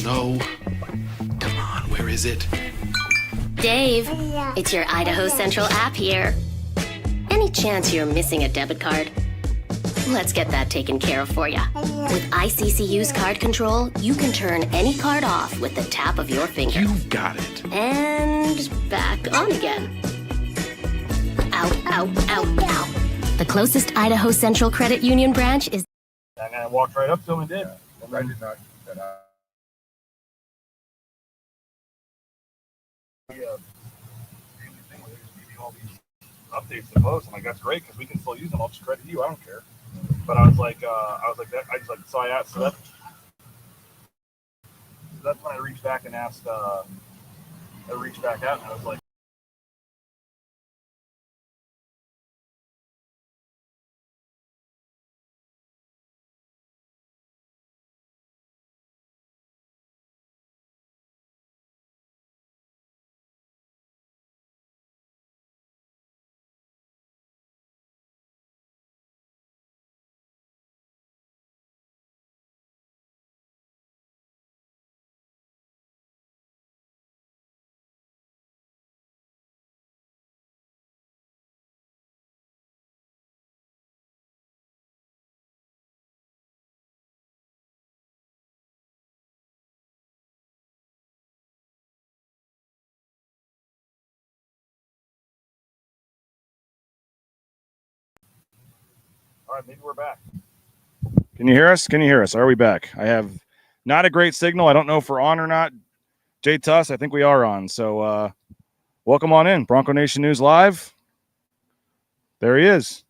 No. Come on, where is it? Dave, it's your Idaho Central app here. Any chance you're missing a debit card? Let's get that taken care of for you. With ICCU's card control, you can turn any card off with the tap of your finger. You got it. And back on again. Out. The closest Idaho Central Credit Union branch is... And I walked right up to him and did. Yeah. I did not get that out. All these updates to post. I'm like, that's great because we can still use them. I'll just credit you. I don't care. But I was like, so I asked. So that's when I reached back and asked. I reached back out and I was like, all right, maybe we're back. Can you hear us? Are we back? I have not a great signal. I don't know if we're on or not. Jay Tust, I think we are on. So welcome on in. Bronco Nation News Live. There he is.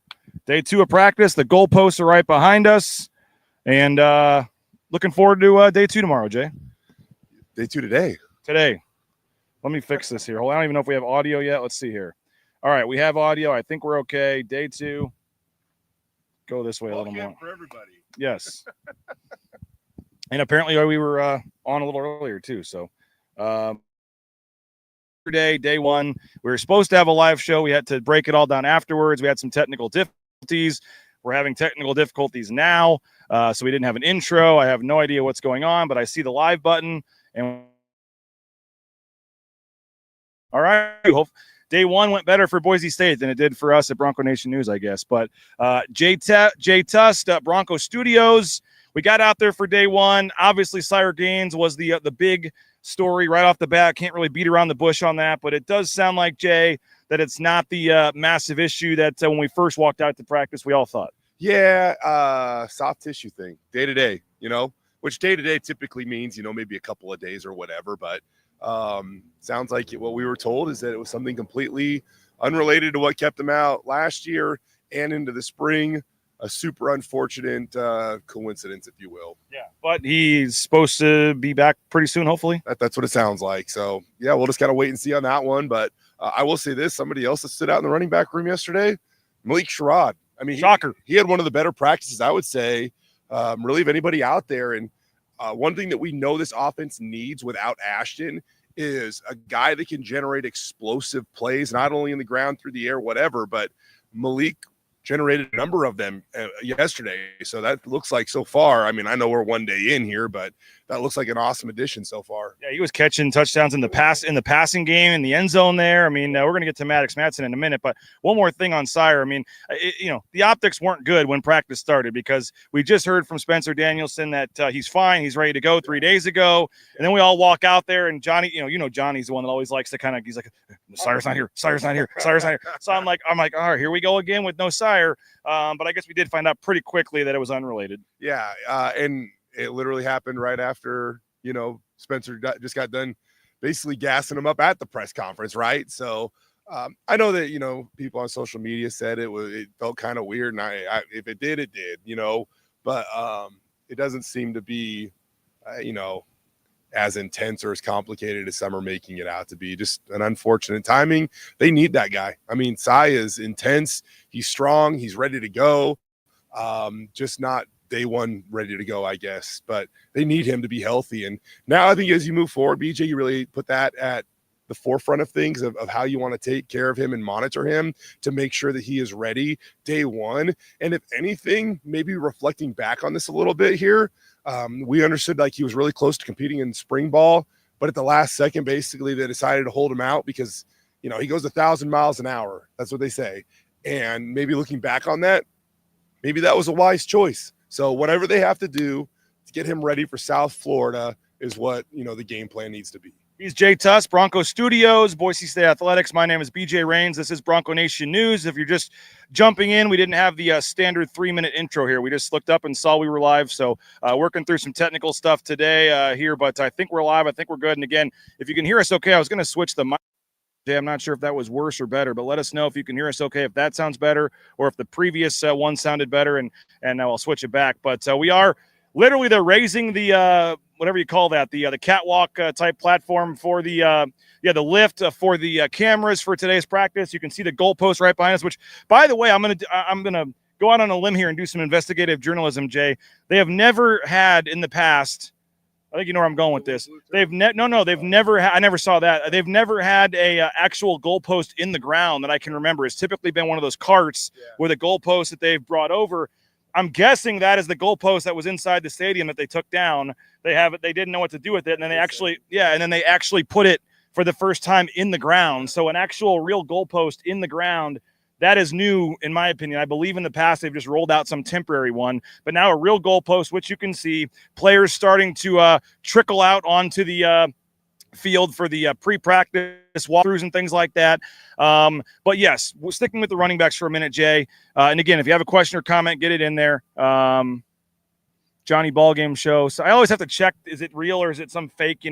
Day 2 of practice. The goalposts are right behind us. And looking forward to day 2 tomorrow, Jay. Day 2 today. Today. Let me fix this here. Hold on. I don't even know if we have audio yet. Let's see here. All right, we have audio. I think we're okay. Day 2. Go this way a little more. For everybody. Yes. And apparently we were on a little earlier too. So day 1, we were supposed to have a live show. We had to break it all down afterwards. We had some technical difficulties. We're having technical difficulties now. So we didn't have an intro. I have no idea what's going on, but I see the live button. And all right. Day 1 went better for Boise State than it did for us at Bronco Nation News, I guess. But Jay Tust, Bronco Studios, we got out there for day 1. Obviously, Sire Gaines was the big story right off the bat. Can't really beat around the bush on that. But it does sound like, Jay, that it's not the massive issue that when we first walked out to practice, we all thought. Yeah, soft tissue thing, day to day, which day to day typically means, maybe a couple of days or whatever. But sounds like what we were told is that it was something completely unrelated to what kept him out last year and into the spring. A super unfortunate coincidence, if you will. Yeah, but he's supposed to be back pretty soon, hopefully. That's what it sounds like. So, yeah, we'll just kind of wait and see on that one. But I will say this, somebody else that stood out in the running back room yesterday, Malik Sherrod. I mean, shocker. He had one of the better practices, I would say, really of anybody out there. And one thing that we know this offense needs without Ashton is a guy that can generate explosive plays, not only in the ground, through the air, whatever, but Malik generated a number of them yesterday. So that looks like so far, I mean, I know we're one day in here, but that looks like an awesome addition so far. Yeah, he was catching touchdowns in the passing game in the end zone there. I mean, we're going to get to Maddox Madsen in a minute, but one more thing on Sire. I mean, the optics weren't good when practice started because we just heard from Spencer Danielson that he's fine. He's ready to go 3 days ago. And then we all walk out there and Johnny, Johnny's the one that always likes to he's like, Sire's not here. Sire's not here. Sire's not here. So I'm like, all right, here we go again with no Sire. But I guess we did find out pretty quickly that it was unrelated. Yeah. And it literally happened right after, Spencer just got done basically gassing him up at the press conference, right? So I know that, people on social media said it felt kind of weird. And I if it did, it did, but it doesn't seem to be, as intense or as complicated as some are making it out to be. Just an unfortunate timing. They need that guy. I mean, Cy is intense. He's strong. He's ready to go. Just not day one ready to go, I guess. But they need him to be healthy. And now I think as you move forward, BJ, you really put that at the forefront of things of how you want to take care of him and monitor him to make sure that he is ready day one. And if anything, maybe reflecting back on this a little bit here, We understood like he was really close to competing in spring ball, but at the last second, basically they decided to hold him out because, you know, he goes 1,000 miles an hour. That's what they say. And maybe looking back on that, maybe that was a wise choice. So whatever they have to do to get him ready for South Florida is what, you know, the game plan needs to be. He's Jay Tust, Bronco Studios, Boise State Athletics. My name is BJ Rains. This is Bronco Nation News. If you're just jumping in, we didn't have the standard 3-minute intro here. We just looked up and saw we were live. So working through some technical stuff today here, but I think we're live. I think we're good. And again, if you can hear us okay, I was going to switch the mic. I'm not sure if that was worse or better, but let us know if you can hear us okay, if that sounds better or if the previous one sounded better, and I'll switch it back. But we are literally, they're raising the whatever you call that, the catwalk type platform for the lift for the cameras for today's practice. You can see the goalpost right behind us, which, by the way, I'm gonna go out on a limb here and do some investigative journalism, Jay. They have never had in the past, I think you know where I'm going with this. They've never I never saw that. They've never had a actual goalpost in the ground that I can remember. It's typically been one of those carts with a goalpost that they've brought over. I'm guessing that is the goalpost that was inside the stadium that they took down. They didn't know what to do with it, and then they actually put it for the first time in the ground. So an actual real goalpost in the ground. That is new, in my opinion. I believe in the past they've just rolled out some temporary one, but now a real goalpost, which you can see players starting to trickle out onto the field for the pre-practice walkthroughs and things like that. But yes, we're sticking with the running backs for a minute, Jay. And again, if you have a question or comment, get it in there. Johnny Ballgame Show. So I always have to check, is it real or is it some fake,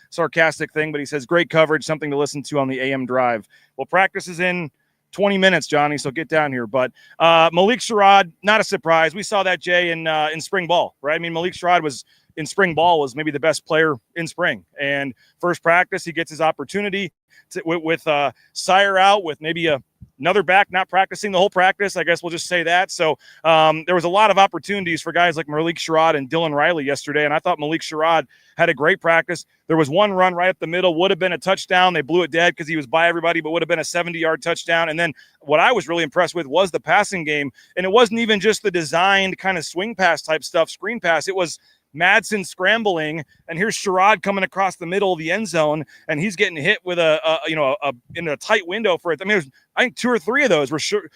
sarcastic thing? But he says, great coverage, something to listen to on the AM drive. Well, practice is in 20 minutes, Johnny, so get down here. But Malik Sherrod, not a surprise. We saw that, Jay, in spring ball, right? I mean, Malik Sherrod was in spring ball was maybe the best player in spring. And first practice, he gets his opportunity with Sire out, with maybe another back not practicing the whole practice. I guess we'll just say that. So there was a lot of opportunities for guys like Malik Sherrod and Dylan Riley yesterday, and I thought Malik Sherrod had a great practice. There was one run right up the middle, would have been a touchdown. They blew it dead because he was by everybody, but would have been a 70-yard touchdown. And then what I was really impressed with was the passing game, and it wasn't even just the designed kind of swing pass type stuff, screen pass. It was Madsen scrambling, and here's Sherrod coming across the middle of the end zone, and he's getting hit with in a tight window for it. I mean, I think 2 or 3 of those were sure.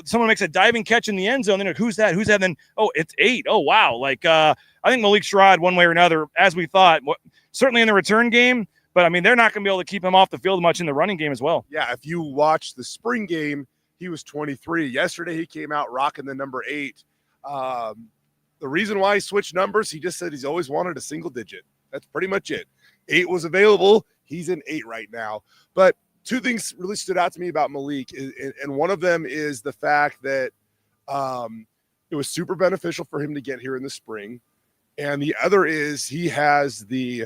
Someone makes a diving catch in the end zone. Then like, who's that? And then, it's 8. Oh, wow. Like, I think Malik Sherrod, one way or another, as we thought, certainly in the return game, but I mean, they're not going to be able to keep him off the field much in the running game as well. Yeah. If you watch the spring game, he was 23. Yesterday, he came out rocking the number 8. The reason why he switched numbers, he just said he's always wanted a single digit. That's pretty much it. 8 was available. He's in 8 right now. But 2 things really stood out to me about Malik, and one of them is the fact that it was super beneficial for him to get here in the spring. And the other is he has the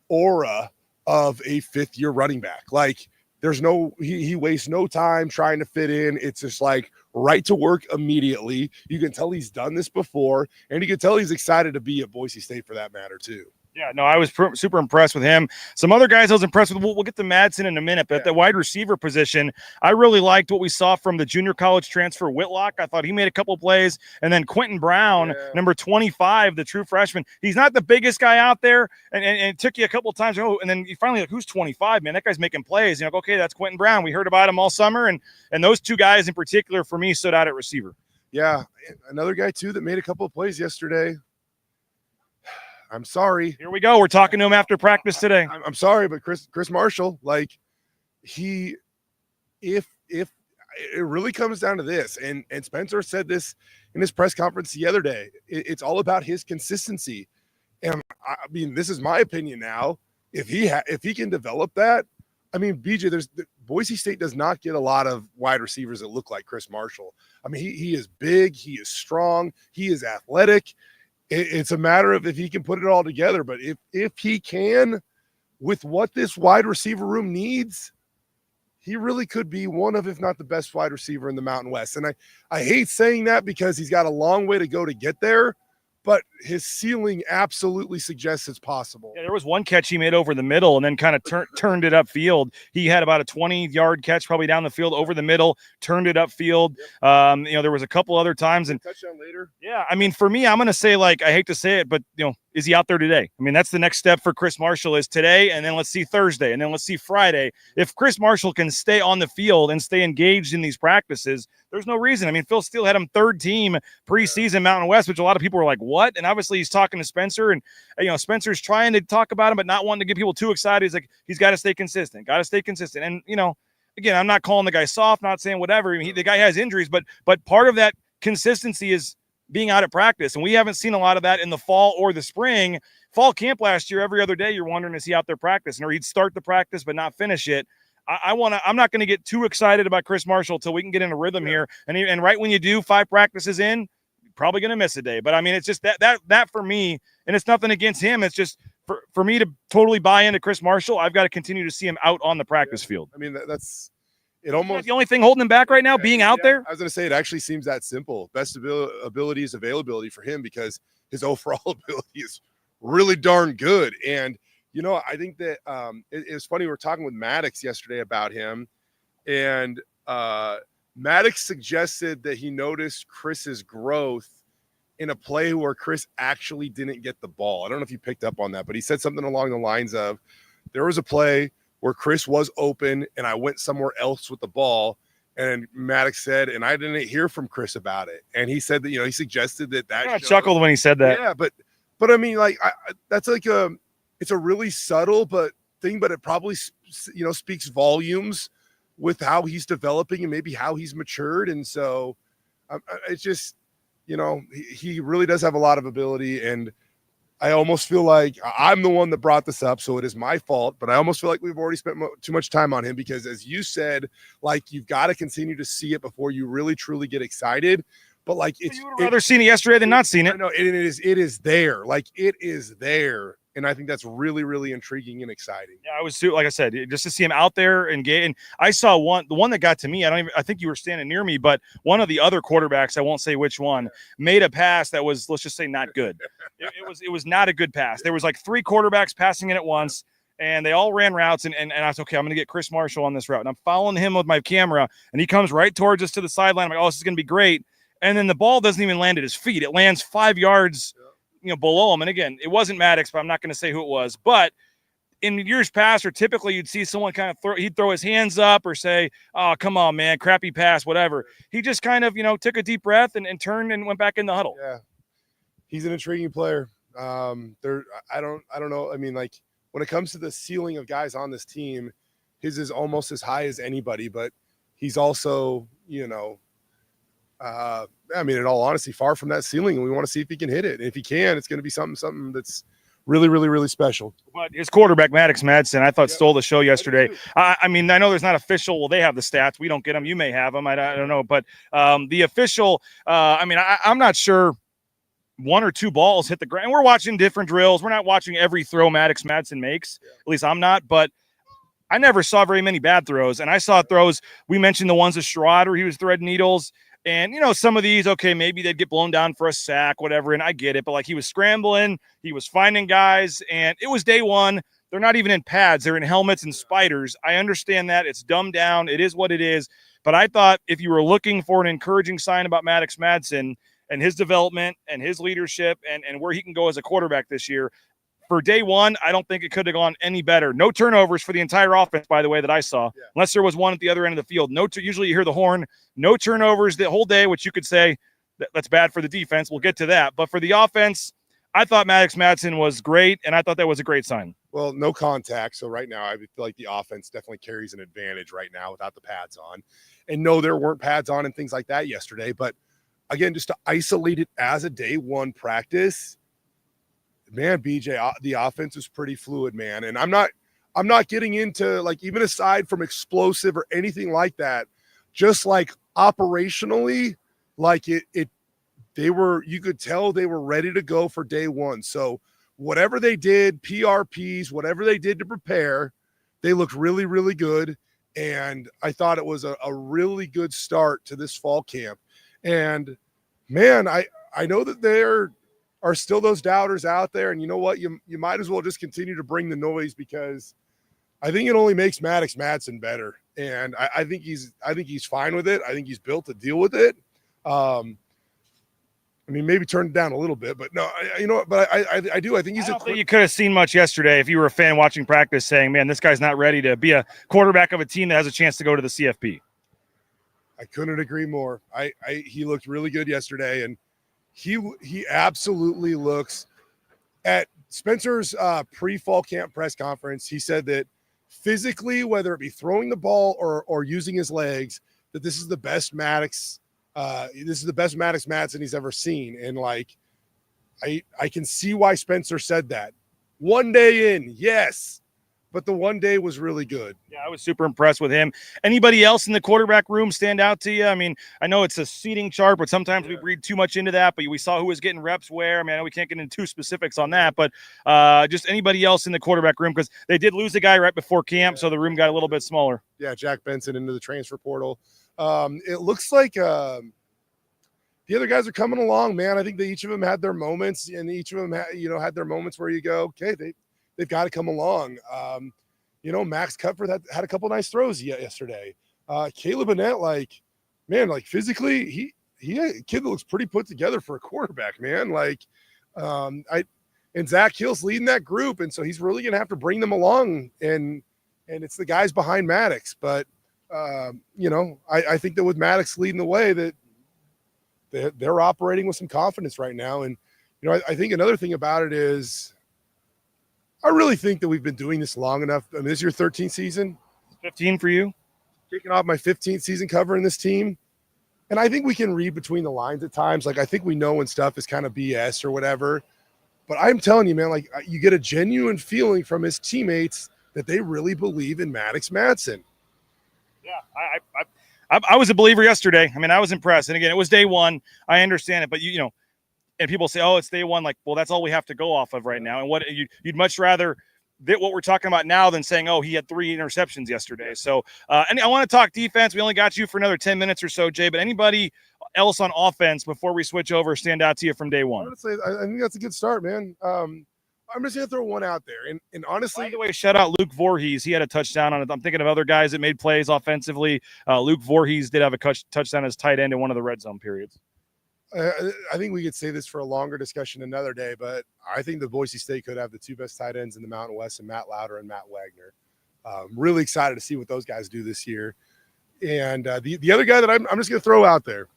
aura of a 5th-year running back. Like, he wastes no time trying to fit in. It's just like right to work immediately. You can tell he's done this before, and you can tell he's excited to be at Boise State for that matter too. Yeah, no, I was super impressed with him. Some other guys I was impressed with. We'll get to Madsen in a minute, but at the wide receiver position, I really liked what we saw from the junior college transfer Whitlock. I thought he made a couple of plays. And then Quentin Brown, number 25, the true freshman. He's not the biggest guy out there, and it took you a couple of times. And then you finally like, who's 25, man? That guy's making plays. Okay, that's Quentin Brown. We heard about him all summer, and those 2 guys in particular for me stood out at receiver. Yeah, another guy too that made a couple of plays yesterday. I'm sorry. Here we go. We're talking to him after practice today. I'm sorry, but Chris Marshall, like if it really comes down to this, and Spencer said this in his press conference the other day, it's all about his consistency. And I mean, this is my opinion now. If he can develop that, I mean, BJ, Boise State does not get a lot of wide receivers that look like Chris Marshall. I mean, he is big, he is strong, he is athletic. It's a matter of if he can put it all together. But if he can, with what this wide receiver room needs, he really could be one of, if not the best wide receiver in the Mountain West. And I hate saying that because he's got a long way to go to get there. but his ceiling absolutely suggests it's possible. Yeah, there was one catch he made over the middle and then kind of turned it upfield. He had about a 20-yard catch probably down the field over the middle, turned it upfield. Yep. There was a couple other times. And touchdown later. Yeah, I mean, for me, I'm going to say, like, I hate to say it, but, is he out there today? I mean, that's the next step for Chris Marshall is today, and then let's see Thursday, and then let's see Friday. If Chris Marshall can stay on the field and stay engaged in these practices, there's no reason. I mean, Phil Steele had him third team preseason Mountain West, which a lot of people were like, what? And obviously he's talking to Spencer, and, Spencer's trying to talk about him, but not wanting to get people too excited. He's like, he's got to stay consistent, And, again, I'm not calling the guy soft, not saying whatever. I mean, the guy has injuries, but part of that consistency is being out at practice. And we haven't seen a lot of that in the fall or the spring. Fall camp last year, every other day, you're wondering, is he out there practicing? Or he'd start the practice but not finish it. I'm not going to get too excited about Chris Marshall until we can get in a rhythm here. And right when you do 5 practices in, you're probably going to miss a day. But I mean, it's just that for me, and it's nothing against him. It's just for me to totally buy into Chris Marshall, I've got to continue to see him out on the practice field. I mean, that's it. Almost the only thing holding him back right now, being out there. I was going to say, it actually seems that simple. Best ability is availability for him because his overall ability is really darn good. And, I think that it was funny. We were talking with Maddox yesterday about him, and Maddox suggested that he noticed Chris's growth in a play where Chris actually didn't get the ball. I don't know if you picked up on that, but he said something along the lines of, there was a play where Chris was open and I went somewhere else with the ball. And Maddox said, and I didn't hear from Chris about it. And he said that, he suggested that. I chuckled when he said that. Yeah, but I mean, like, that's like it's a really subtle thing, but it probably, speaks volumes with how he's developing and maybe how he's matured. And so it's just, he really does have a lot of ability. And I almost feel like I'm the one that brought this up, so it is my fault, but I almost feel like we've already spent too much time on him because, as you said, like, you've got to continue to see it before you really, truly get excited. But, like, you would have rather seen it yesterday than not seen it. No, it is there. Like, it is there. And I think that's really, really intriguing and exciting. Yeah, I was, like I said, just to see him out there and I saw the one that got to me. I think you were standing near me, but one of the other quarterbacks, I won't say which one, made a pass that was, let's just say, not good. It was not a good pass. There was like 3 quarterbacks passing it at once, and they all ran routes. And I was okay. I'm going to get Chris Marshall on this route, and I'm following him with my camera, and he comes right towards us to the sideline. I'm like, oh, this is going to be great. And then the ball doesn't even land at his feet. It lands 5 yards. Below him. And again, it wasn't Maddox, but I'm not going to say who it was. But in years past, or typically you'd see someone kind of he'd throw his hands up or say, oh, come on, man, crappy pass, whatever. He just kind of, took a deep breath and turned and went back in the huddle. Yeah. He's an intriguing player. I don't know. I mean, like, when it comes to the ceiling of guys on this team, his is almost as high as anybody, but he's also, I mean, in all honesty, far from that ceiling, and we want to see if he can hit it. And if he can, it's going to be something that's really, really, really special. But his quarterback, Maddox Madsen, I thought stole the show yesterday. I mean, I know there's not official. Well, they have the stats. We don't get them. You may have them. I don't know. But the official, I'm not sure 1 or 2 balls hit the ground. We're watching different drills. We're not watching every throw Maddox Madsen makes. At least I'm not. But I never saw very many bad throws. And I saw throws. We mentioned the ones of Sherrod where he was threading needles. And, some of these, okay, maybe they'd get blown down for a sack, whatever, and I get it. But, like, he was scrambling, he was finding guys, and it was day one. They're not even in pads. They're in helmets and spiders. I understand that. It's dumbed down. It is what it is. But I thought if you were looking for an encouraging sign about Maddox Madsen and his development and his leadership and where he can go as a quarterback this year, for day one, I don't think it could have gone any better. No turnovers for the entire offense, by the way, that I saw, unless there was one at the other end of the field. Usually you hear the horn. No turnovers the whole day, which you could say that's bad for the defense. We'll get to that. But for the offense, I thought Maddox Madsen was great, and I thought that was a great sign. Well, no contact. So right now I feel like the offense definitely carries an advantage right now without the pads on. And no, there weren't pads on and things like that yesterday. But, again, just to isolate it as a day one practice, man, BJ, the offense is pretty fluid, man. And I'm not getting into, like, even aside from explosive or anything like that, just like operationally, like you could tell they were ready to go for day one. So whatever they did, PRPs, whatever they did to prepare, they looked really, really good. And I thought it was a really good start to this fall camp. And, man, I know that they're are still those doubters out there. And you know what? You might as well just continue to bring the noise, because I think it only makes Maddox Madsen better. And I think he's fine with it. I think he's built to deal with it. I mean, maybe turn it down a little bit, but no, I do. I think he's I don't think you could have seen much yesterday if you were a fan watching practice saying, man, this guy's not ready to be a quarterback of a team that has a chance to go to the CFP. I couldn't agree more. He looked really good yesterday, and he absolutely looks at Spencer's pre-fall camp press conference. He said that physically, whether it be throwing the ball or using his legs, that this is the best Maddox Madsen he's ever seen. And like, I can see why Spencer said that. One day in, yes, but the one day was really good. Yeah, I was super impressed with him. Anybody else in the quarterback room stand out to you? I mean, I know it's a seating chart, but sometimes we read too much into that, but we saw who was getting reps where. I mean, I know we can't get into too specifics on that, but just anybody else in the quarterback room, because they did lose a guy right before camp, so the room got a little bit smaller. Yeah, Jack Benson into the transfer portal. It looks like the other guys are coming along, man. I think that each of them had their moments, and each of them had their moments where you go, okay, they've got to come along. Max Cutford had a couple nice throws yesterday. Caleb Annett, physically, he a kid that looks pretty put together for a quarterback, man. And Zach Hill's leading that group, and so he's really gonna have to bring them along, and it's the guys behind Maddox. But I think that with Maddox leading the way, that they're operating with some confidence right now. And I think another thing about it is, I really think that we've been doing this long enough. I mean, this is your 13th season. 15 for you? Kicking off my 15th season covering this team. And I think we can read between the lines at times. Like, I think we know when stuff is kind of BS or whatever. But I'm telling you, man, like, you get a genuine feeling from his teammates that they really believe in Maddox Madsen. Yeah, I was a believer yesterday. I mean, I was impressed. And again, it was day one. I understand it, but and people say, oh, it's day one. Like, well, that's all we have to go off of right now. And what you'd much rather that what we're talking about now than saying, oh, he had 3 interceptions yesterday. So, and I want to talk defense. We only got you for another 10 minutes or so, Jay, but anybody else on offense before we switch over stand out to you from day one? I think that's a good start, man. I'm just going to throw one out there. And honestly, by the way, shout out Luke Voorhees. He had a touchdown on it. I'm thinking of other guys that made plays offensively. Luke Voorhees did have a touchdown as tight end in one of the red zone periods. I think we could say this for a longer discussion another day, but I think the Boise State could have the 2 best tight ends in the Mountain West, and Matt Lauder and Matt Wagner. Really excited to see what those guys do this year. And the other guy that I'm just going to throw out there,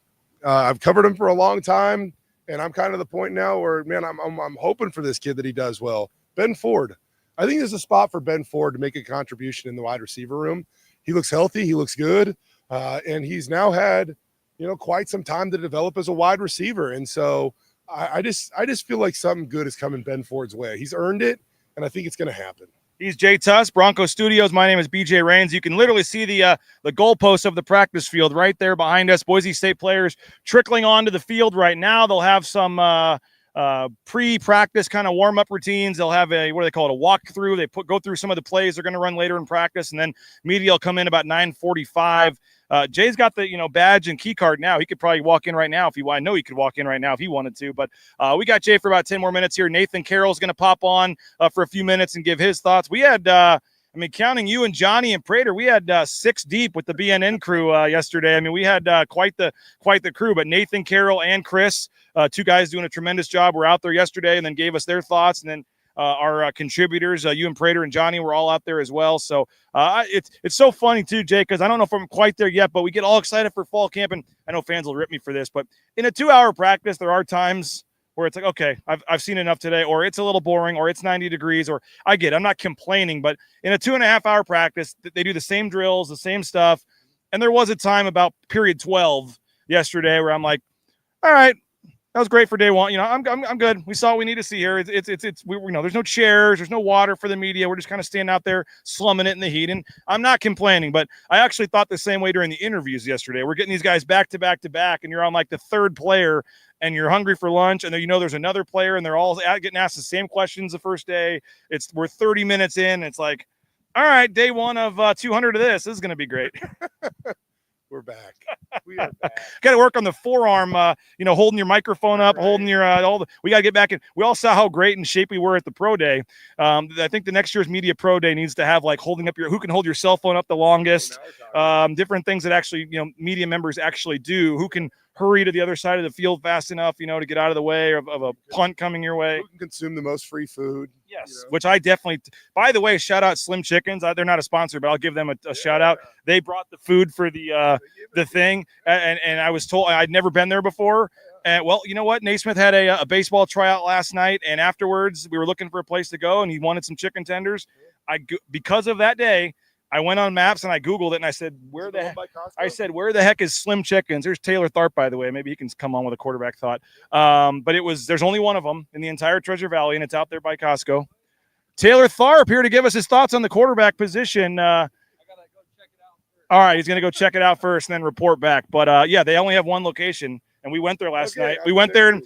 I've covered him for a long time, and I'm kind of the point now where, man, I'm hoping for this kid that he does well. Ben Ford. I think there's a spot for Ben Ford to make a contribution in the wide receiver room. He looks healthy. He looks good. And he's now had, quite some time to develop as a wide receiver. And so I just feel like something good is coming Ben Ford's way. He's earned it, and I think it's going to happen. He's Jay Tust, Bronco Studios. My name is BJ Rains. You can literally see the goalposts of the practice field right there behind us. Boise State players trickling onto the field right now. They'll have some pre-practice kind of warm-up routines. They'll have a, what do they call it, a walkthrough. They go through some of the plays they're going to run later in practice, and then media will come in about 9:45. Jay's got the badge and key card now. He could probably walk in right now I know he could walk in right now if he wanted to. But we got Jay for about 10 more minutes here. Nathan Carroll's going to pop on for a few minutes and give his thoughts. We had, counting you and Johnny and Prater, we had 6 deep with the BNN crew yesterday. I mean, we had quite the crew. But Nathan Carroll and Chris, 2 guys doing a tremendous job, were out there yesterday and then gave us their thoughts. And then our contributors, you and Prater and Johnny, were all out there as well. So it's so funny too, Jay, because I don't know if I'm quite there yet, but we get all excited for fall camp, and I know fans will rip me for this, but in a 2-hour practice, there are times where it's like, okay, I've seen enough today, or it's a little boring, or it's 90 degrees, or I'm not complaining, but in a 2.5-hour practice, they do the same drills, the same stuff. And there was a time about period 12 yesterday where I'm like, all right, that was great for day one. I'm good. We saw what we need to see here. It's there's no chairs, there's no water for the media. We're just kind of standing out there slumming it in the heat. And I'm not complaining, but I actually thought the same way during the interviews yesterday. We're getting these guys back to back to back, and you're on like the 3rd player, and you're hungry for lunch, and then there's another player, and they're all getting asked the same questions the first day. We're 30 minutes in. It's like, all right, day one of 200 of this. This is going to be great. We're back. We are bad. Got to work on the forearm, holding your microphone up, holding your we got to get back in. We all saw how great in shape we were at the pro day. I think the next year's media pro day needs to have like holding up who can hold your cell phone up the longest, different things that actually, media members actually do, who can hurry to the other side of the field fast enough, to get out of the way of a punt coming your way. Who can consume the most free food? Yes, which I definitely. By the way, shout out Slim Chickens. They're not a sponsor, but I'll give them a shout out. They brought the food for the thing, and I was told I'd never been there before. And well, you know what? Naismith had a baseball tryout last night, and afterwards we were looking for a place to go, and he wanted some chicken tenders. Because of that day, I went on Maps and I Googled it, and I said, where the heck is Slim Chickens? There's Taylor Tharp, by the way. Maybe he can come on with a quarterback thought. But there's only one of them in the entire Treasure Valley, and it's out there by Costco. Taylor Tharp here to give us his thoughts on the quarterback position. I gotta go check it out first. All right, he's going to go check it out first and then report back. But they only have one location, and we went there last night. We went there and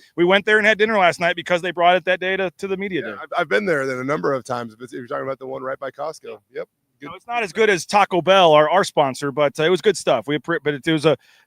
had dinner last night because they brought it that day to the media day. I've been there then a number of times. If you're talking about the one right by Costco, yep. No, it's not as good as Taco Bell, our sponsor, but it was good stuff. It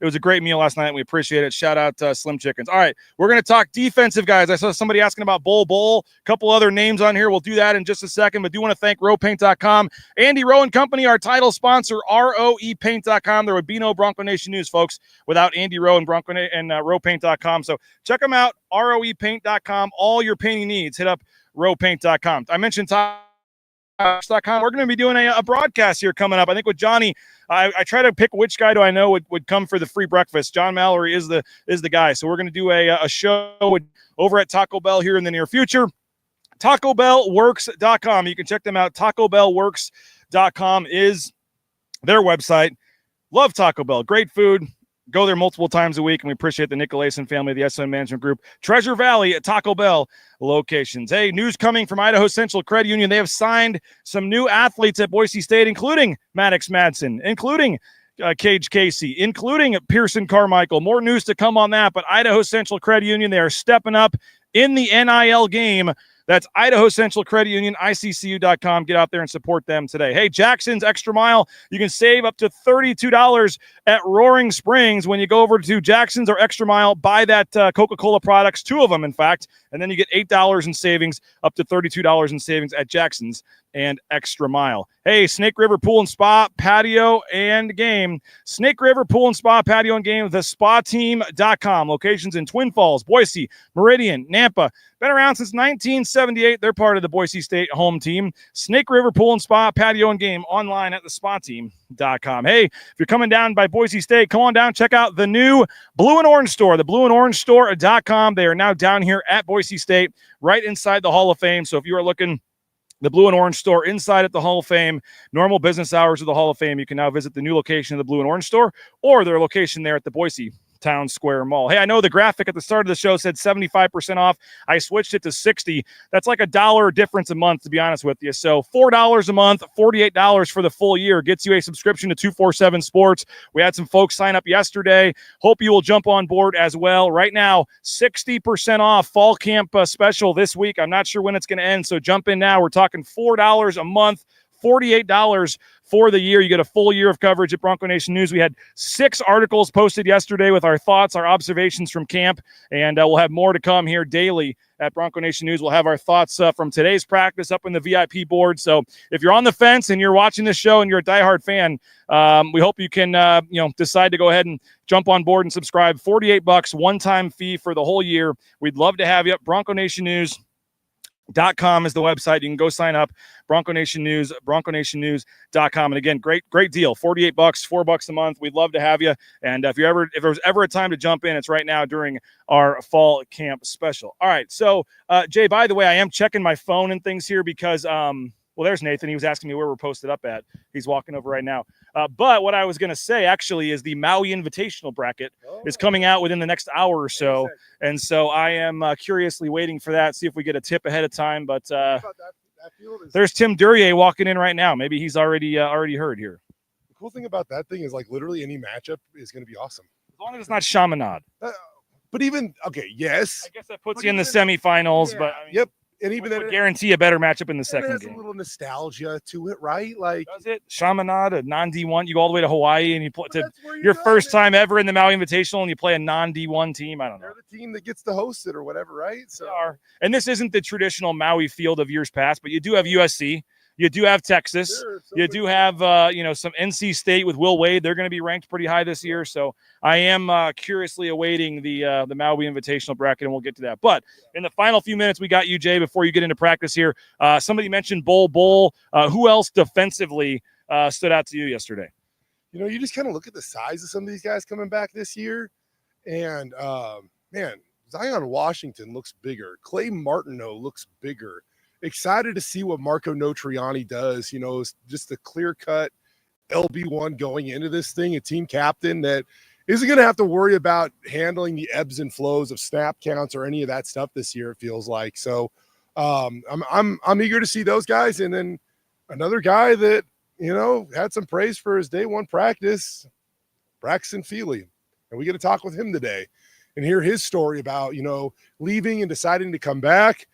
was a great meal last night, and we appreciate it. Shout out Slim Chickens. All right, we're going to talk defensive guys. I saw somebody asking about Bowl. A couple other names on here. We'll do that in just a second, but do want to thank RowPaint.com. Andy Rowe and Company, our title sponsor, ROEPaint.com. There would be no Bronco Nation news, folks, without Andy Rowe and RowPaint.com. So check them out, ROEPaint.com. All your painting needs, hit up RowPaint.com. I mentioned Tust.com. We're going to be doing a broadcast here coming up. I think with Johnny, I try to pick which guy do I know would come for the free breakfast. John Mallory is the guy. So we're going to do a show over at Taco Bell here in the near future. TacoBellWorks.com. You can check them out. TacoBellWorks.com is their website. Love Taco Bell. Great food. Go there multiple times a week, and we appreciate the Nicolason family, the SN Management Group, Treasure Valley at Taco Bell locations. Hey, news coming from Idaho Central Credit Union. They have signed some new athletes at Boise State, including Maddox Madsen, including Cage Casey, including Pearson Carmichael. More news to come on that, but Idaho Central Credit Union, they are stepping up in the NIL game. That's Idaho Central Credit Union, ICCU.com. Get out there and support them today. Hey, Jackson's Extra Mile. You can save up to $32 at Roaring Springs when you go over to Jackson's or Extra Mile. Buy that Coca-Cola products, 2 of them, in fact, and then you get $8 in savings, up to $32 in savings at Jackson's and Extra Mile. Hey, Snake River Pool and Spa, Patio and Game. Snake River Pool and Spa, Patio and Game, thespateam.com. Locations in Twin Falls, Boise, Meridian, Nampa. Been around since 1978. They're part of the Boise State home team. Snake River Pool and Spa, Patio and Game, online at thespateam.com. Hey, if you're coming down by Boise State, come on down, check out the new Blue and Orange store, theblueandorangestore.com. They are now down here at Boise State, right inside the Hall of Fame. So if you are looking the Blue and Orange store inside at the Hall of Fame, normal business hours of the Hall of Fame, you can now visit the new location of the Blue and Orange store or their location there at the Boise Town Square Mall. Hey, I know the graphic at the start of the show said 75% off. I switched it to 60. That's like $1 difference a month, to be honest with you. So $4 a month, $48 for the full year gets you a subscription to 247 Sports. We had some folks sign up yesterday. Hope you will jump on board as well. Right now, 60% off fall camp special this week. I'm not sure when it's going to end, so jump in now. We're talking $4 a month, $48 for the year. You get a full year of coverage at Bronco Nation News. We had 6 articles posted yesterday with our thoughts, our observations from camp, and we'll have more to come here daily at Bronco Nation News. We'll have our thoughts from today's practice up in the VIP board. So if you're on the fence and you're watching this show and you're a diehard fan, we hope you can decide to go ahead and jump on board and subscribe. $48, one-time fee for the whole year. We'd love to have you. Bronco Nation News. .com is the website. You can go sign up. Bronco Nation News, BroncoNationNews.com. And again, great deal. $48, $4 a month. We'd love to have you. And if there was ever a time to jump in, it's right now during our fall camp special. All right. So, Jay, by the way, I am checking my phone and things here because, well, there's Nathan. He was asking me where we're posted up at. He's walking over right now. But what I was going to say actually is the Maui Invitational bracket is coming out within the next hour or so. And so I am curiously waiting for that, see if we get a tip ahead of time. But there's Tim Duryea walking in right now. Maybe he's already heard here. The cool thing about that thing is like literally any matchup is going to be awesome. As long as it's not Chaminade. But even, okay, yes. I guess that puts you in the semifinals. Yeah. But yep. and even Which then, would guarantee a better matchup in the it second has game. a little nostalgia to it, right? Like, Does it? Chaminade, a non-D1. You go all the way to Hawaii and you play that's where you your go, first man. time ever in the Maui Invitational and you play a non-D1 team. I don't know. They're the team that gets to host it or whatever, right? So They are. And this isn't the traditional Maui field of years past, but you do have USC. You do have Texas. sure, You do have, some NC State with Will Wade. They're going to be ranked pretty high this year. So I am curiously awaiting the Maui Invitational bracket, and we'll get to that. But in the final few minutes, we got you, Jay, before you get into practice here. Somebody mentioned Bull. Who else defensively stood out to you yesterday? you just kind of look at the size of some of these guys coming back this year, and man, Zion Washington looks bigger. Clay Martineau looks bigger. Excited to see what Marco Notriani does. It's just a clear-cut LB1 going into this thing, a team captain that isn't going to have to worry about handling the ebbs and flows of snap counts or any of that stuff this year, it feels like. So I'm eager to see those guys. And then another guy that, had some praise for his day one practice, Braxton Feely. And we get to talk with him today and hear his story about, leaving and deciding to come back.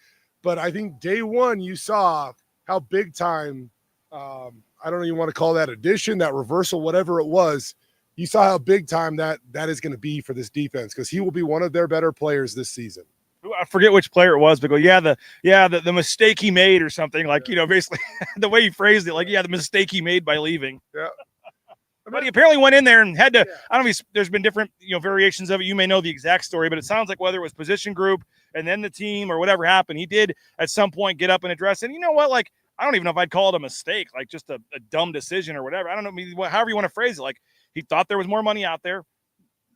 But I think day one, you saw how big time, I don't even want to call that addition, that reversal, whatever it was. You saw how big time that is going to be for this defense, because he will be one of their better players this season. I forget which player it was, but the mistake he made or something, like, basically the way he phrased it, like, the mistake he made by leaving. Yeah. But he apparently went in there and had to, I don't know if there's been different, variations of it. You may know the exact story, but it sounds like whether it was position group and then the team or whatever happened, he did at some point get up and address it. And you know what? Like, I don't even know if I'd call it a mistake, like just a dumb decision or whatever. I don't know, however you want to phrase it. Like, he thought there was more money out there,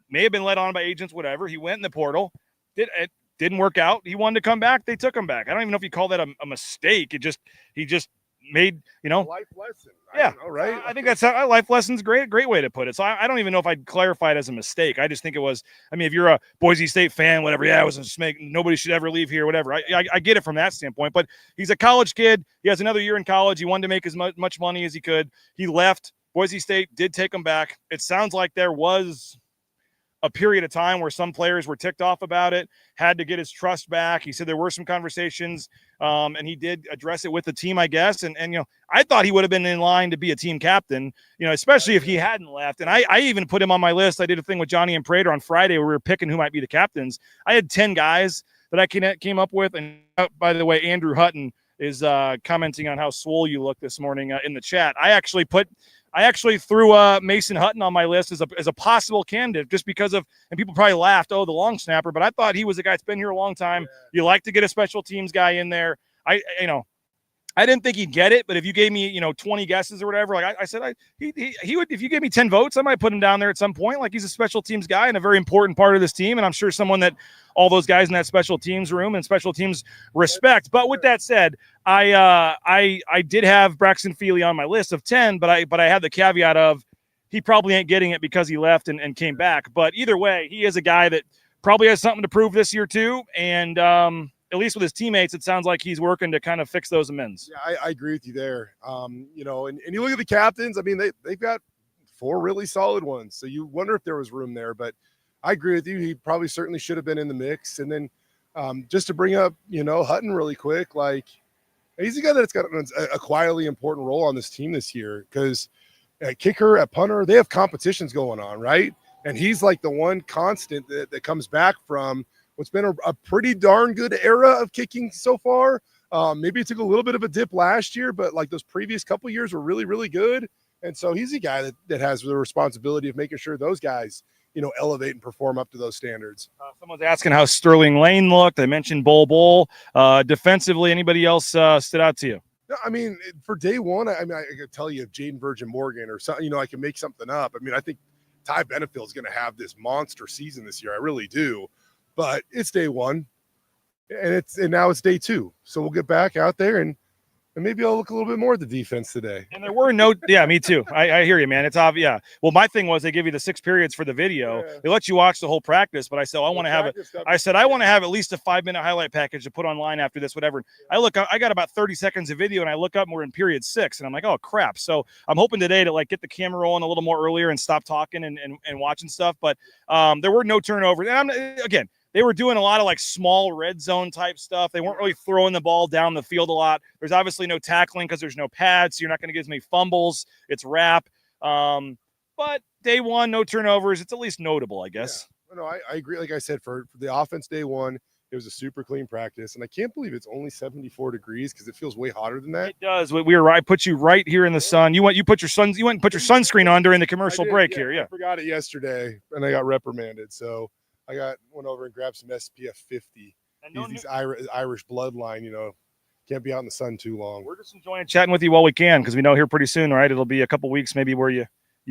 may have been led on by agents, whatever. He went in the portal, it didn't work out. He wanted to come back. They took him back. I don't even know if you call that a mistake. He just made, life lesson. Yeah, know, right? I think that's a life lesson's great way to put it. So I don't even know if I'd clarify it as a mistake. I just think it was. I mean, if you're a Boise State fan, whatever, it was a mistake. Nobody should ever leave here, whatever. I get it from that standpoint. But he's a college kid. He has another year in college. He wanted to make as much money as he could. He left. Boise State did take him back. It sounds like there was a period of time where some players were ticked off about it, had to get his trust back. He said there were some conversations, and he did address it with the team, I guess. And I thought he would have been in line to be a team captain, especially if he hadn't left. And I even put him on my list. I did a thing with Johnny and Prater on Friday where we were picking who might be the captains. I had 10 guys that I came up with. And by the way, Andrew Hutton is commenting on how swole you look this morning in the chat. I actually threw Mason Hutton on my list as a possible candidate just because of, and people probably laughed, the long snapper, but I thought he was a guy that's been here a long time. Yeah. You like to get a special teams guy in there. I didn't think he'd get it, but if you gave me, 20 guesses or whatever, like I said, he would, if you gave me 10 votes, I might put him down there at some point. Like, he's a special teams guy and a very important part of this team. And I'm sure someone that all those guys in that special teams room and special teams respect. But with that said, I did have Braxton Feely on my list of 10, but I had the caveat of he probably ain't getting it because he left and came back. But either way, he is a guy that probably has something to prove this year too. And, at least with his teammates, it sounds like he's working to kind of fix those amends. Yeah, I agree with you there. And you look at the captains. I mean, they've got 4 really solid ones. So you wonder if there was room there. But I agree with you. He probably certainly should have been in the mix. And then just to bring up, Hutton really quick, like, he's a guy that's got a quietly important role on this team this year, because at kicker, at punter, they have competitions going on, right? And he's like the one constant that comes back from what's been a pretty darn good era of kicking so far. Maybe it took a little bit of a dip last year, but like those previous couple years were really, really good. And so he's a guy that has the responsibility of making sure those guys, elevate and perform up to those standards. Someone's asking how Sterling Lane looked. I mentioned Bull. Defensively, anybody else stood out to you? No, I mean, for day one, I could tell you if Jaden Virgin Morgan or something, I can make something up. I mean, I think Ty Benefield is going to have this monster season this year. I really do. But it's day one, and now it's day 2. So we'll get back out there and maybe I'll look a little bit more at the defense today. And there were me too. I hear you, man. It's obvious. Yeah. Well, my thing was they give you the 6 periods for the video. Yeah. They let you watch the whole practice, but I said I want to have it. I said I want to have at least a 5-minute highlight package to put online after this, whatever. Yeah. I got about 30 seconds of video, and I look up and we're in period 6, and I'm like, oh crap. So I'm hoping today to get the camera rolling a little more earlier and stop talking and watching stuff. But there were no turnovers. And again, they were doing a lot of like small red zone type stuff. They weren't really throwing the ball down the field a lot. There's obviously no tackling because there's no pads. So you're not going to get as many fumbles. It's wrap. But day one, no turnovers. It's at least notable, I guess. Yeah. No, I agree. Like I said, for the offense day one, it was a super clean practice. And I can't believe it's only 74 degrees because it feels way hotter than that. It does. We were right. Put you right here in the sun. You went and put your sunscreen on during the commercial break here. Yeah. I forgot it yesterday and I got reprimanded. So I went over and grabbed some SPF 50. And these Irish bloodline, can't be out in the sun too long. We're just enjoying chatting with you while we can because we know here pretty soon, right? It'll be a couple weeks maybe where you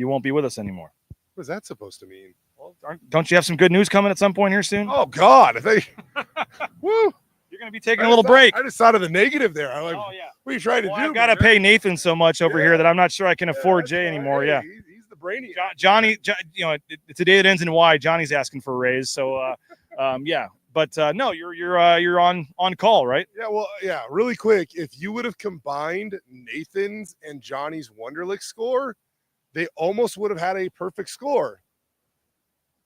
won't be with us anymore. What is that supposed to mean? Well, don't you have some good news coming at some point here soon? Oh, God. I think, woo. You're going to be taking a little break. I just thought of the negative there. I'm like, oh, yeah. What are you trying to do? I've got to pay Nathan so much over here that I'm not sure I can afford Jay anymore. Hey, yeah. He's the brainy. Johnny, it's a day that ends in Y. Johnny's asking for a raise. So, yeah. But no, you're on call, right? Yeah, well, yeah, really quick. If you would have combined Nathan's and Johnny's Wonderlic score, they almost would have had a perfect score.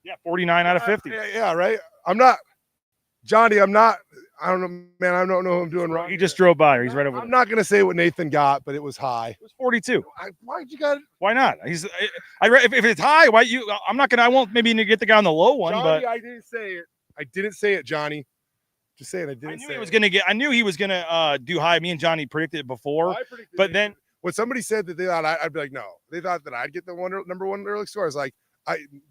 Yeah, 49 out of 50. Yeah, right. I don't know, man. I don't know who I'm doing wrong. He just drove by. He's right over there. I'm not going to say what Nathan got, but it was high. It was 42. Why'd you got it? Why not? If it's high, I won't maybe get the guy on the low one. Johnny, but I didn't say it, Johnny. Just saying, I knew he was gonna do high. Me and Johnny predicted it before, but then when somebody said that they thought I'd be like, no, they thought that I'd get the number one early score. I was like,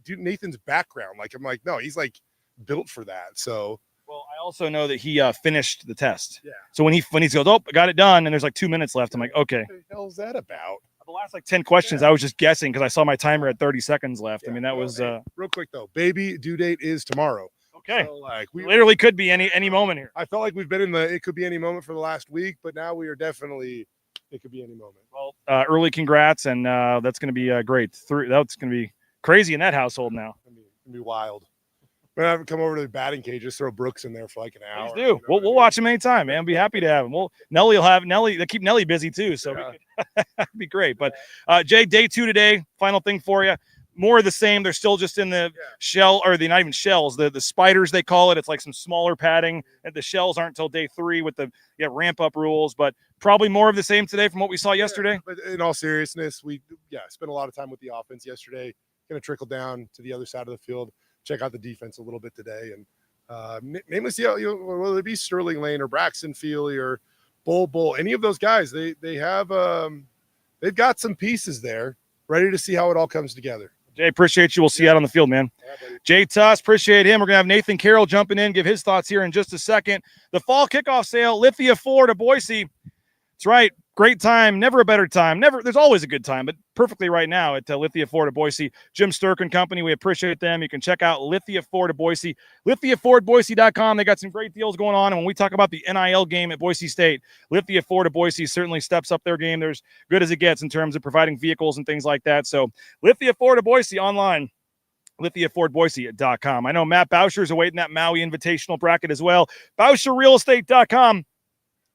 Nathan's background. Like, I'm like, no, he's like built for that. So, well, I also know that he finished the test. Yeah. So when he goes, oh, I got it done, and there's like 2 minutes left. I'm like, okay. What the hell is that about? The last like 10 questions, I was just guessing because I saw my timer at 30 seconds left. I mean, that was real quick though. Baby due date is tomorrow. Okay. So, like, we literally could be any moment here. I felt like we've been in it could be any moment for the last week, but now we are definitely, it could be any moment. Well, early congrats, and that's going to be great. That's going to be crazy in that household now. It's going to be wild. But I haven't come over to the batting cage, just throw Brooks in there for like an hour. Please do. We'll watch him anytime, man. Be happy to have him. Nelly will have Nelly. They keep Nelly busy too, so that'd be great. But Jay, day 2 today. Final thing for you. More of the same. They're still just in the shell, or not even shells. The spiders they call it. It's like some smaller padding. And the shells aren't until day 3 with the ramp up rules. But probably more of the same today from what we saw yesterday. But in all seriousness, we spent a lot of time with the offense yesterday. Going to trickle down to the other side of the field. Check out the defense a little bit today, and mainly see how whether it be Sterling Lane or Braxton Feely or Bull, any of those guys. They have they've got some pieces there, ready to see how it all comes together. Jay, appreciate you. We'll see you out on the field, man. Yeah, Jay Tust, appreciate him. We're going to have Nathan Carroll jumping in, give his thoughts here in just a second. The fall kickoff sale, Lithia Ford of Boise. That's right. Great time. Never a better time. There's always a good time, but perfectly right now at Lithia Ford of Boise. Jim Sturk and company, we appreciate them. You can check out Lithia Ford of Boise, lithiafordboise.com. They got some great deals going on. And when we talk about the NIL game at Boise State, Lithia Ford of Boise certainly steps up their game. They're as good as it gets in terms of providing vehicles and things like that. So Lithia Ford of Boise online. lithiafordboise.com. I know Matt Boucher is awaiting that Maui Invitational bracket as well. BoucherRealEstate.com.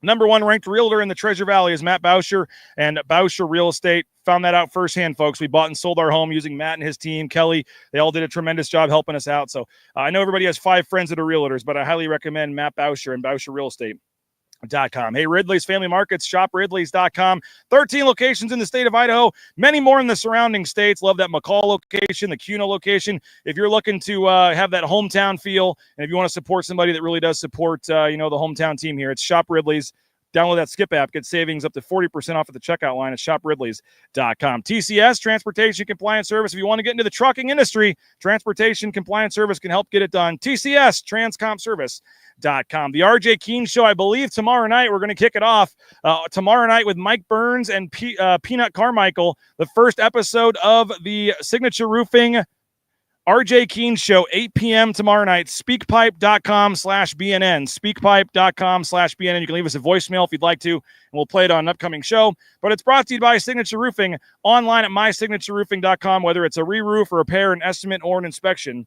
Number 1 ranked realtor in the Treasure Valley is Matt Boucher and Boucher Real Estate. Found that out firsthand, folks. We bought and sold our home using Matt and his team. Kelly, they all did a tremendous job helping us out. So I know everybody has 5 friends that are realtors, but I highly recommend Matt Boucher and Boucher Real Estate.com. Hey, Ridley's Family Markets, shopridleys.com. 13 locations in the state of Idaho, many more in the surrounding states. Love that McCall location, the Cuno location. If you're looking to have that hometown feel, and if you want to support somebody that really does support, the hometown team here, it's Shop Ridley's. Download that Skip app. Get savings up to 40% off at the checkout line at shopridleys.com. TCS, Transportation Compliance Service. If you want to get into the trucking industry, Transportation Compliance Service can help get it done. TCS, TransCompService.com. The RJ Keene Show, I believe tomorrow night, we're going to kick it off tomorrow night with Mike Burns and Peanut Carmichael, the first episode of the Signature Roofing RJ Keene Show, 8 p.m. tomorrow night, speakpipe.com/BNN, speakpipe.com/BNN. You can leave us a voicemail if you'd like to, and we'll play it on an upcoming show. But it's brought to you by Signature Roofing, online at mysignatureroofing.com, whether it's a re-roof, a repair, an estimate, or an inspection.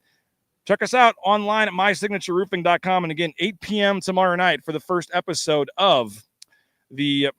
Check us out online at mysignatureroofing.com. And again, 8 p.m. tomorrow night for the first episode of the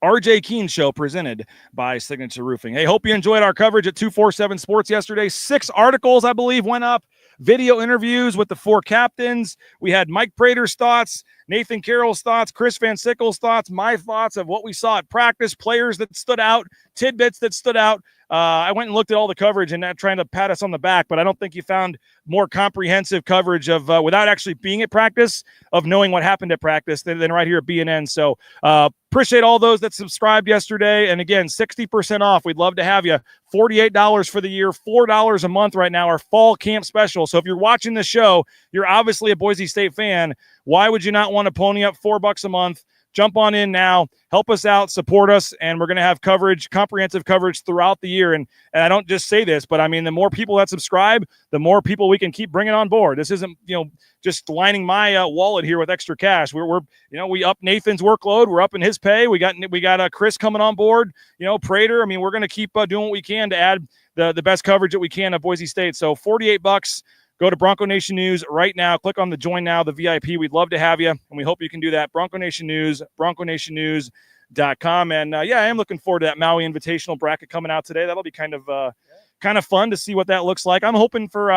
RJ Keene Show presented by Signature Roofing. Hey, hope you enjoyed our coverage at 247 Sports yesterday. 6 articles, I believe, went up. video interviews with the 4 captains. We had Mike Prater's thoughts, Nathan Carroll's thoughts, Chris Van Sickle's thoughts, my thoughts of what we saw at practice, players that stood out, tidbits that stood out. I went and looked at all the coverage and not trying to pat us on the back, but I don't think you found more comprehensive coverage of without actually being at practice, of knowing what happened at practice than right here at BNN. So appreciate all those that subscribed yesterday. And again, 60% off. We'd love to have you. $48 for the year, $4 a month right now, our fall camp special. So if you're watching the show, you're obviously a Boise State fan. Why would you not want to pony up $4 a month? Jump on in now, help us out, support us, and we're going to have coverage, comprehensive coverage throughout the year. And I don't just say this, but I mean, the more people that subscribe, the more people we can keep bringing on board. This isn't, just lining my wallet here with extra cash. We're we up Nathan's workload. We're up in his pay. We got Chris coming on board. Prater. I mean, we're going to keep doing what we can to add the best coverage that we can of Boise State. So $48. Go to Bronco Nation News right now. Click on the Join Now, the VIP. We'd love to have you, and we hope you can do that. Bronco Nation News, BroncoNationNews.com. And, I am looking forward to that Maui Invitational bracket coming out today. That'll be kind of fun to see what that looks like. I'm hoping for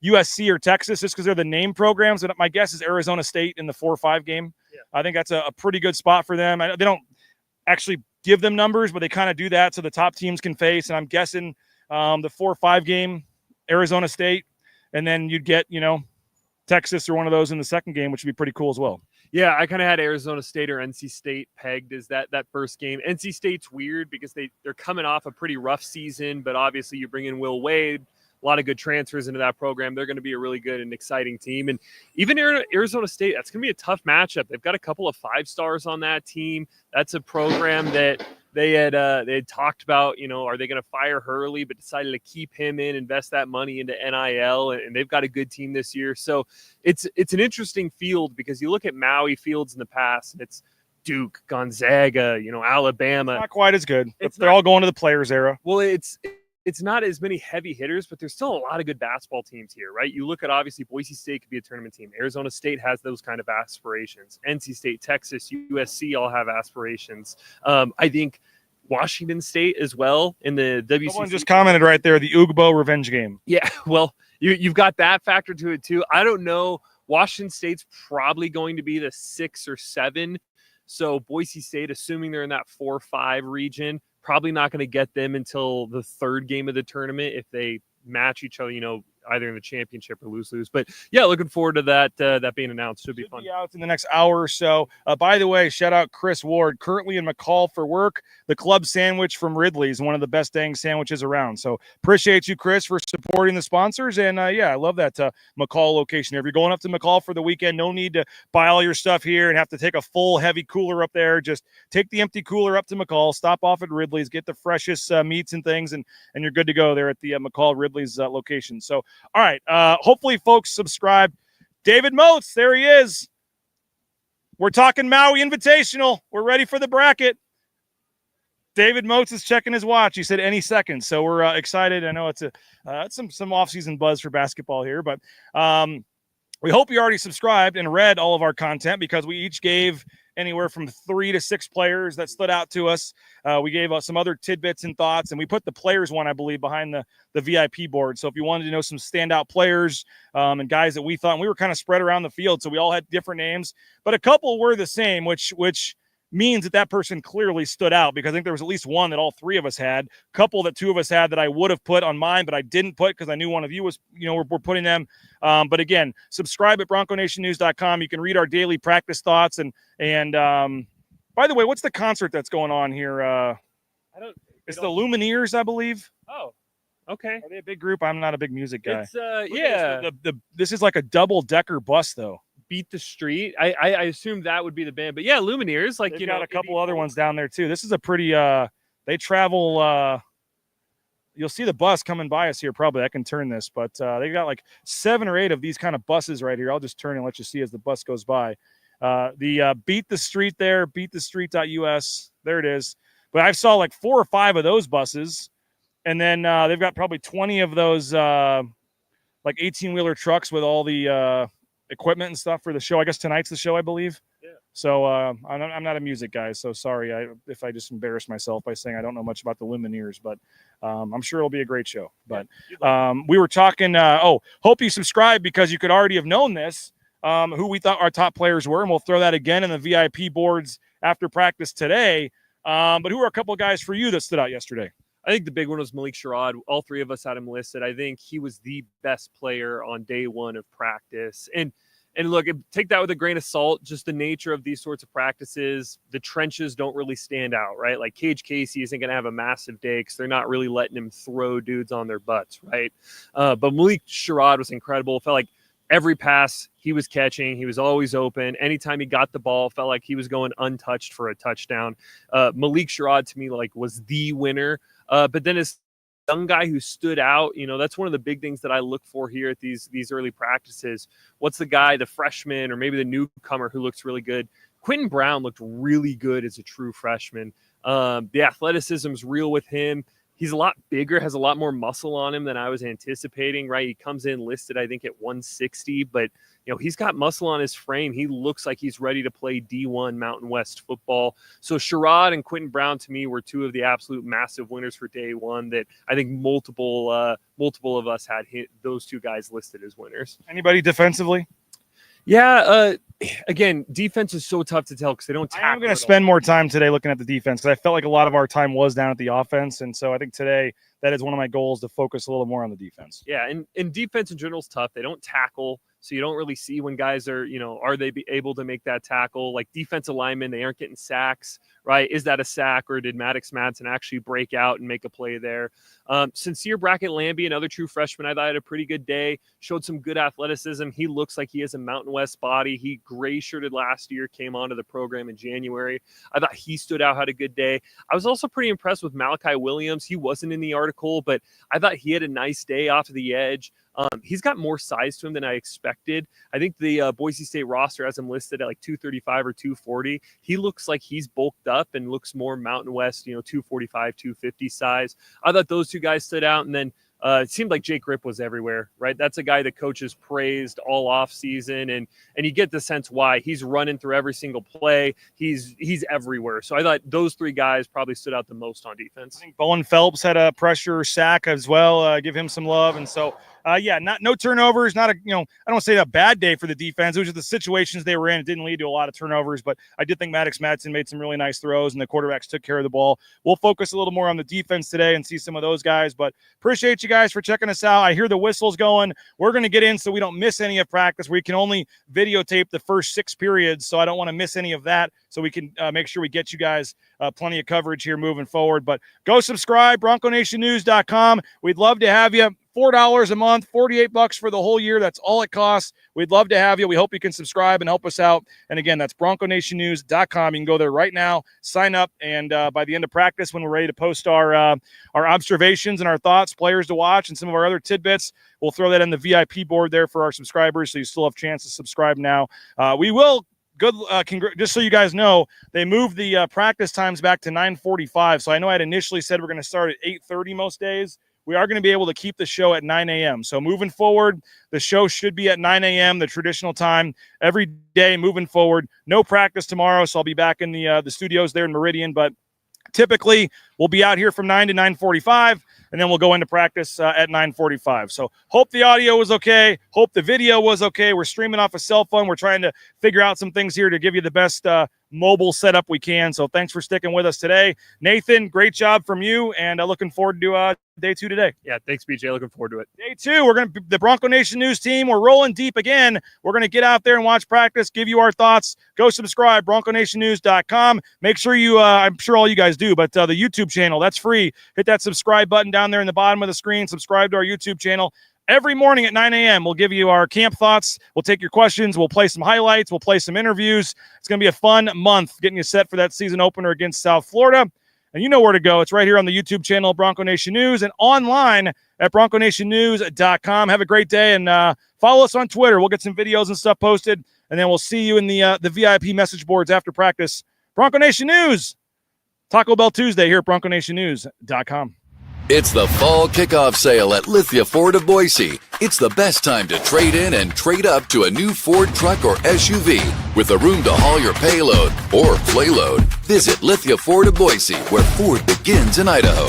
USC or Texas just because they're the name programs. But my guess is Arizona State in the 4-5 game. Yeah. I think that's a pretty good spot for them. They don't actually give them numbers, but they kind of do that so the top teams can face. And I'm guessing the 4-5 game, Arizona State. And then you'd get, Texas or one of those in the second game, which would be pretty cool as well. Yeah, I kind of had Arizona State or NC State pegged as that first game. NC State's weird because they're coming off a pretty rough season, but obviously you bring in Will Wade, a lot of good transfers into that program. They're going to be a really good and exciting team. And even Arizona State, that's going to be a tough matchup. They've got a couple of 5-stars on that team. That's a program that they had talked about, are they going to fire Hurley, but decided to keep him in, invest that money into NIL, and they've got a good team this year. So it's an interesting field because you look at Maui fields in the past, and it's Duke, Gonzaga, Alabama. It's not quite as good. They're all going to the players era. Well, it's not as many heavy hitters, but there's still a lot of good basketball teams here, right? You look at, obviously, Boise State could be a tournament team. Arizona State has those kind of aspirations. NC State, Texas, USC all have aspirations. I think Washington State as well in the WCC. Someone just commented right there, the Ugbo revenge game. Yeah, well, you've got that factor to it too. I don't know. Washington State's probably going to be the 6 or 7. So Boise State, assuming they're in that 4-5 region, probably not going to get them until the third game of the tournament if they match each other, either in the championship or lose. But yeah, looking forward to that being announced. Should be fun. Be out in the next hour or so. By the way, shout out Chris Ward, currently in McCall for work. The club sandwich from Ridley's, one of the best dang sandwiches around. So appreciate you, Chris, for supporting the sponsors. And I love that McCall location. If you're going up to McCall for the weekend, no need to buy all your stuff here and have to take a full heavy cooler up there. Just take the empty cooler up to McCall, stop off at Ridley's, get the freshest meats and things, and you're good to go there at the McCall Ridley's location. So all right. Hopefully, folks subscribe. David Moats, there he is. We're talking Maui Invitational. We're ready for the bracket. David Moats is checking his watch. He said any second. So we're excited. I know it's some off-season buzz for basketball here, but we hope you already subscribed and read all of our content because we each gave anywhere from 3 to 6 players that stood out to us. We gave some other tidbits and thoughts, and we put the players one, I believe, behind the VIP board. So if you wanted to know some standout players and guys that we thought, and we were kind of spread around the field, so we all had different names, but a couple were the same, which means that person clearly stood out because I think there was at least one that all 3 of us had, a couple that 2 of us had that I would have put on mine, but I didn't put because I knew one of you was, we're putting them. But again, subscribe at BroncoNationNews.com. You can read our daily practice thoughts. And by the way, what's the concert that's going on here? It's the Lumineers, I believe. Oh, okay. Are they a big group? I'm not a big music guy. It's, yeah. This is like a double-decker bus, though. Beat the Street. I assume that would be the band, but yeah, Lumineers. Like they've got a couple other ones down there too. This is a pretty. They travel. You'll see the bus coming by us here. Probably I can turn this, but they got like 7 or 8 of these kind of buses right here. I'll just turn and let you see as the bus goes by. The Beat the Street there, beatthestreet.us. There it is. But I saw like 4 or 5 of those buses, and then they've got probably 20 of those like 18-wheeler trucks with all the equipment and stuff for the show. I guess tonight's the show, I believe. Yeah. So I'm not a music guy, so sorry if I just embarrassed myself by saying I don't know much about the Lumineers, but I'm sure it'll be a great show. But we were talking, hope you subscribe because you could already have known this, who we thought our top players were, and we'll throw that again in the VIP boards after practice today. But who are a couple of guys for you that stood out yesterday? I think the big one was Malik Sherrod. All three of us had him listed. I think he was the best player on day one of practice. And look, take that with a grain of salt, just the nature of these sorts of practices. The trenches don't really stand out, right? Like Cage Casey isn't going to have a massive day because they're not really letting him throw dudes on their butts, right? But Malik Sherrod was incredible. Felt like every pass he was catching, he was always open. Anytime he got the ball, felt like he was going untouched for a touchdown. Malik Sherrod, to me, like was the winner. But then as young guy who stood out, that's one of the big things that I look for here at these early practices. What's the guy, the freshman or maybe the newcomer who looks really good? Quentin Brown looked really good as a true freshman. The athleticism's real with him. He's a lot bigger, has a lot more muscle on him than I was anticipating, right? He comes in listed, I think, at 160, but he's got muscle on his frame. He looks like he's ready to play D1 Mountain West football. So Sherrod and Quentin Brown, to me, were two of the absolute massive winners for day one that I think multiple of us had those two guys listed as winners. Anybody defensively? Yeah, again, defense is so tough to tell because they don't tackle. I'm going to spend more time today looking at the defense because I felt like a lot of our time was down at the offense. And so I think today that is one of my goals, to focus a little more on the defense. Yeah, and defense in general is tough. They don't tackle, so you don't really see when guys are, are they able to make that tackle? Like defensive linemen, they aren't getting sacks, right? Is that a sack, or did Maddox Madsen actually break out and make a play there? Sincere Brackett-Lambie, another true freshman, I thought had a pretty good day, showed some good athleticism. He looks like he has a Mountain West body. He gray-shirted last year, came onto the program in January. I thought he stood out, had a good day. I was also pretty impressed with Malachi Williams. He wasn't in the article, but I thought he had a nice day off of the edge. He's got more size to him than I expected. I think the Boise State roster has him listed at like 235 or 240. He looks like he's bulked up and looks more Mountain West, 245, 250 size. I thought those two guys stood out. And then it seemed like Jake Ripp was everywhere, right? That's a guy that coaches praised all off season, and you get the sense why. He's running through every single play. He's everywhere. So I thought those three guys probably stood out the most on defense. I think Bowen Phelps had a pressure sack as well. Give him some love. And so, no turnovers. Not I don't want to say a bad day for the defense. It was just the situations they were in. It didn't lead to a lot of turnovers, but I did think Maddox Madsen made some really nice throws, and the quarterbacks took care of the ball. We'll focus a little more on the defense today and see some of those guys, but appreciate you guys for checking us out. I hear the whistles going. We're going to get in so we don't miss any of practice. We can only videotape the first 6 periods, so I don't want to miss any of that, so we can make sure we get you guys plenty of coverage here moving forward. But go subscribe, BroncoNationNews.com. We'd love to have you. $4 a month, $48 for the whole year. That's all it costs. We'd love to have you. We hope you can subscribe and help us out. And again, that's BroncoNationNews.com. You can go there right now, sign up, and by the end of practice, when we're ready to post our observations and our thoughts, players to watch, and some of our other tidbits, we'll throw that in the VIP board there for our subscribers, so you still have a chance to subscribe now. We will. Just so you guys know, they moved the practice times back to 9:45. So I know I had initially said we're going to start at 8:30 most days. We are going to be able to keep the show at 9 a.m. So moving forward, the show should be at 9 a.m., the traditional time, every day moving forward. No practice tomorrow, so I'll be back in the studios there in Meridian. But typically, we'll be out here from 9 to 9:45, and then we'll go into practice at 9:45. So hope the audio was okay. Hope the video was okay. We're streaming off a cell phone. We're trying to figure out some things here to give you the best mobile setup we can. So thanks for sticking with us today. Nathan, great job from you, and looking forward to day 2 today. Yeah, thanks, BJ. Looking forward to it. Day 2, we're going to the Bronco Nation News team. We're rolling deep again. We're going to get out there and watch practice, give you our thoughts. Go subscribe, BroncoNationNews.com. Make sure you, I'm sure all you guys do, but the YouTube channel, that's free. Hit that subscribe button down there in the bottom of the screen. Subscribe to our YouTube channel. Every morning at 9 a.m., we'll give you our camp thoughts. We'll take your questions. We'll play some highlights. We'll play some interviews. It's going to be a fun month getting you set for that season opener against South Florida. And you know where to go. It's right here on the YouTube channel, Bronco Nation News, and online at BroncoNationNews.com. Have a great day, and follow us on Twitter. We'll get some videos and stuff posted, and then we'll see you in the VIP message boards after practice. Bronco Nation News, Taco Bell Tuesday here at BroncoNationNews.com. It's the fall kickoff sale at Lithia Ford of Boise. It's the best time to trade in and trade up to a new Ford truck or SUV with the room to haul your payload or playload. Visit Lithia Ford of Boise, where Ford begins in Idaho.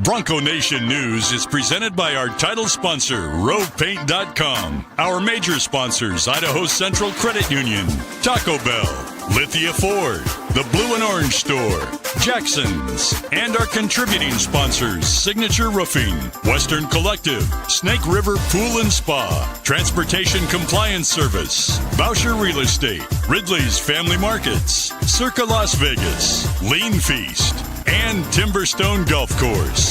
Bronco Nation News is presented by our title sponsor, RovePaint.com. Our major sponsors, Idaho Central Credit Union, Taco Bell, Lithia Ford, the Blue and Orange Store, Jackson's, and our contributing sponsors, Signature Roofing, Western Collective, Snake River Pool and Spa, Transportation Compliance Service, Boucher Real Estate, Ridley's Family Markets, Circa Las Vegas, Lean Feast, and Timberstone Golf Course.